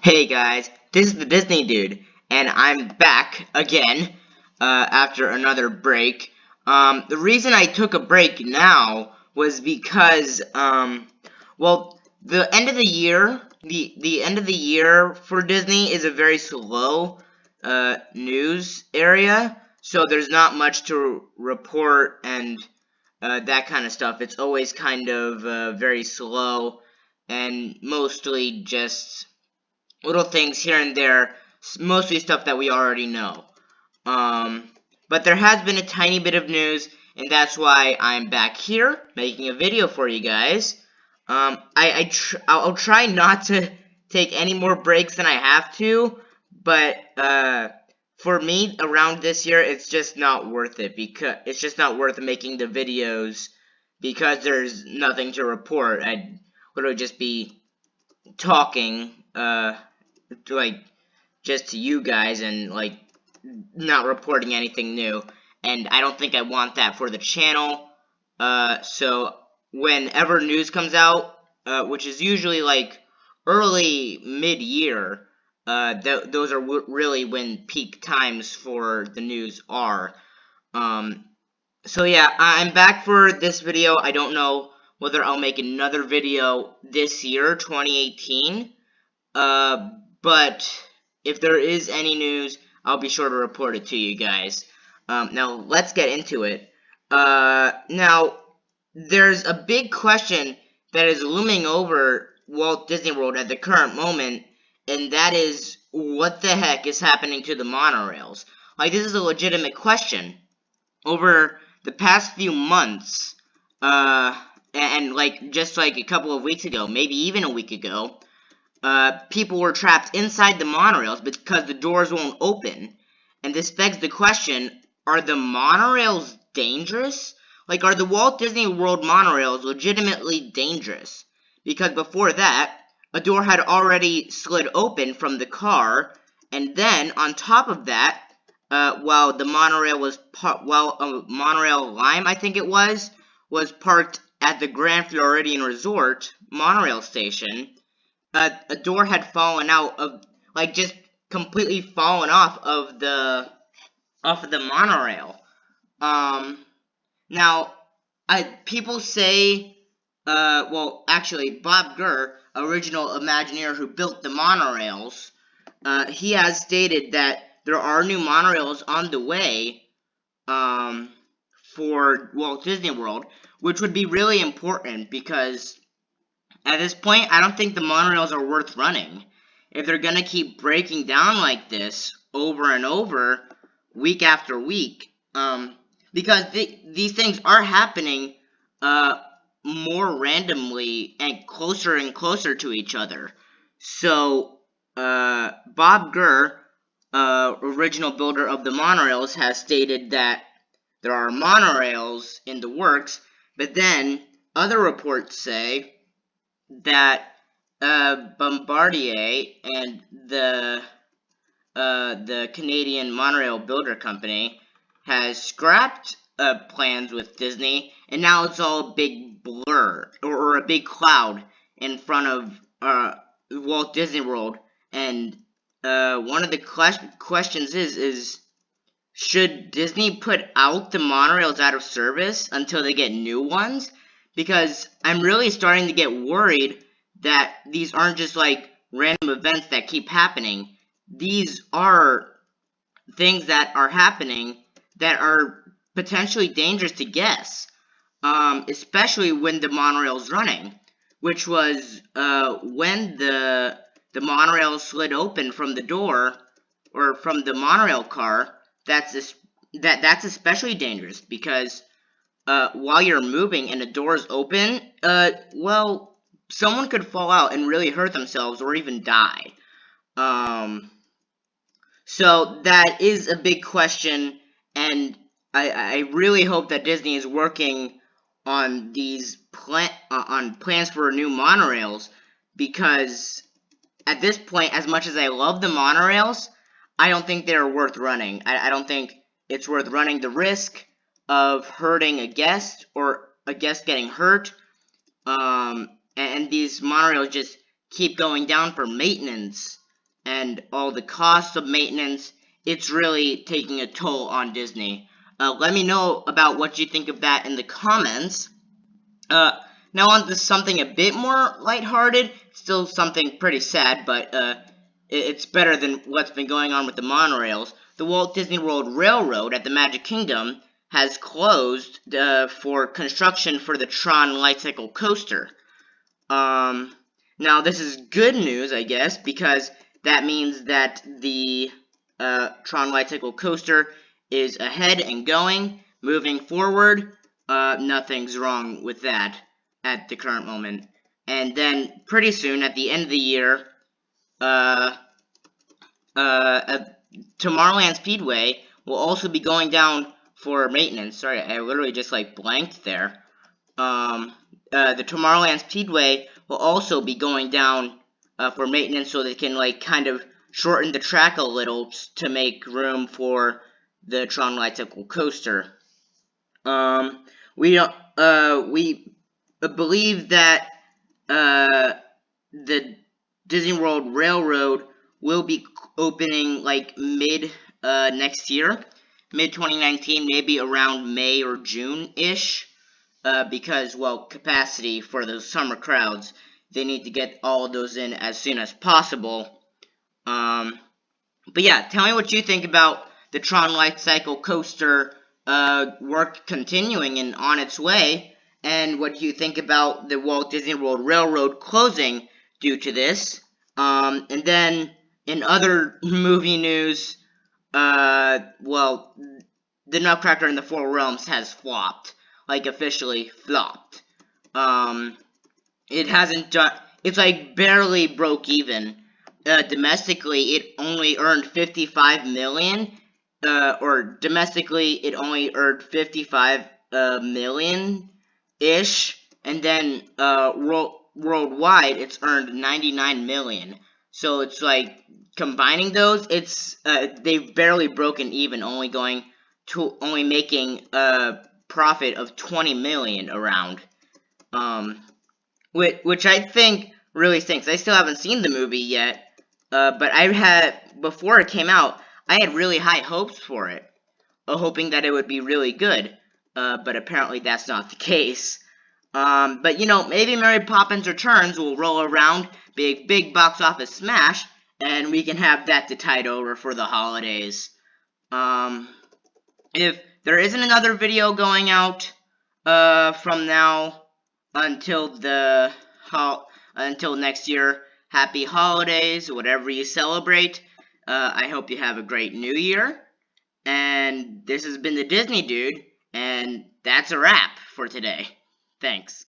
Hey guys, this is the Disney Dude, and I'm back again after another break. The reason I took a break now was because, well, the end of the year, the end of the year for Disney is a very slow news area, so there's not much to report and that kind of stuff. It's always kind of very slow and mostly just little things here and there, mostly stuff that we already know. But there has been a tiny bit of news, and that's why I'm back here making a video for you guys. I'll try not to take any more breaks than I have to, but for me around this year, it's just not worth it because it's just not worth making the videos because there's nothing to report. I'd literally just be talking, like, just to you guys and, like, not reporting anything new. And I don't think I want that for the channel. So whenever news comes out, which is usually, like, early mid-year, those are really when peak times for the news are. So yeah, I'm back for this video. I don't know whether I'll make another video this year, 2018. But if there is any news, I'll be sure to report it to you guys. Now, let's get into it. Now, there's a big question that is looming over Walt Disney World at the current moment, and that is, what the heck is happening to the monorails? Like, this is a legitimate question. Over the past few months, and like, just like a couple of weeks ago, maybe even a week ago, people were trapped inside the monorails because the doors won't open. And this begs the question, are the monorails dangerous? Like, are the Walt Disney World monorails legitimately dangerous? Because before that, a door had already slid open from the car, and then, on top of that, while the monorail was Monorail Lime, I think it was parked at the Grand Floridian Resort monorail station, a door had fallen out of, like, just completely fallen off of the monorail. Now, people say, well, actually, Bob Gurr, original Imagineer who built the monorails, he has stated that there are new monorails on the way, for Walt Disney World, which would be really important because at this point, I don't think the monorails are worth running. If they're gonna keep breaking down like this over and over, week after week, because these things are happening more randomly and closer to each other. So, Bob Gurr, original builder of the monorails, has stated that there are monorails in the works, but then other reports say that Bombardier and the Canadian Monorail Builder Company has scrapped plans with Disney, and now it's all a big blur, or a big cloud in front of Walt Disney World. And one of the questions is, should Disney put out the monorails out of service until they get new ones? Because I'm really starting to get worried that these aren't just, like, random events that keep happening. These are things that are happening that are potentially dangerous to guests, especially when the monorail's running, which was when the monorail slid open from the door, or from the monorail car. That's especially dangerous because while you're moving and the door's open, well, someone could fall out and really hurt themselves or even die. So that is a big question, and I really hope that Disney is working on these plans for new monorails, because at this point, as much as I love the monorails, I don't think they're worth running. I don't think it's worth running the risk of hurting a guest, or a guest getting hurt, and these monorails just keep going down for maintenance and all the costs of maintenance, it's really taking a toll on Disney. Let me know about what you think of that in the comments. Now on to something a bit more lighthearted, still something pretty sad, but it's better than what's been going on with the monorails. The Walt Disney World Railroad at the Magic Kingdom has closed for construction for the Tron Lightcycle Coaster. Now this is good news, I guess, because that means that the Tron Lightcycle Coaster is ahead and going, moving forward. Nothing's wrong with that at the current moment. And then pretty soon, at the end of the year, Tomorrowland Speedway will also be going down for maintenance. Sorry, I literally just like blanked there. The Tomorrowland Speedway will also be going down for maintenance, so they can like kind of shorten the track a little to make room for the Tron Lightcycle Coaster. We believe that the Disney World Railroad will be opening like mid next year, mid 2019, maybe around May or June-ish, because, well, capacity for those summer crowds, they need to get all of those in as soon as possible. But yeah, tell me what you think about the Tron Lightcycle Coaster work continuing and on its way, and what you think about the Walt Disney World Railroad closing due to this. And then, in other movie news, well, the Nutcracker in the Four Realms has flopped. Like, officially flopped. It hasn't done, it's like barely broke even. Domestically, it only earned 55 million, or domestically, it only earned 55 million-ish, and then, worldwide, it's earned 99 million. So it's like, combining those, it's, they've barely broken even, only making a profit of 20 million around. Which I think really stinks. I still haven't seen the movie yet, but before it came out, I had really high hopes for it, hoping that it would be really good, but apparently that's not the case. But, you know, maybe Mary Poppins Returns will roll around, big box office smash, and we can have that to tide over for the holidays. If there isn't another video going out, from now until until next year, happy holidays, whatever you celebrate. I hope you have a great new year. And this has been the Disney Dude, and that's a wrap for today. Thanks.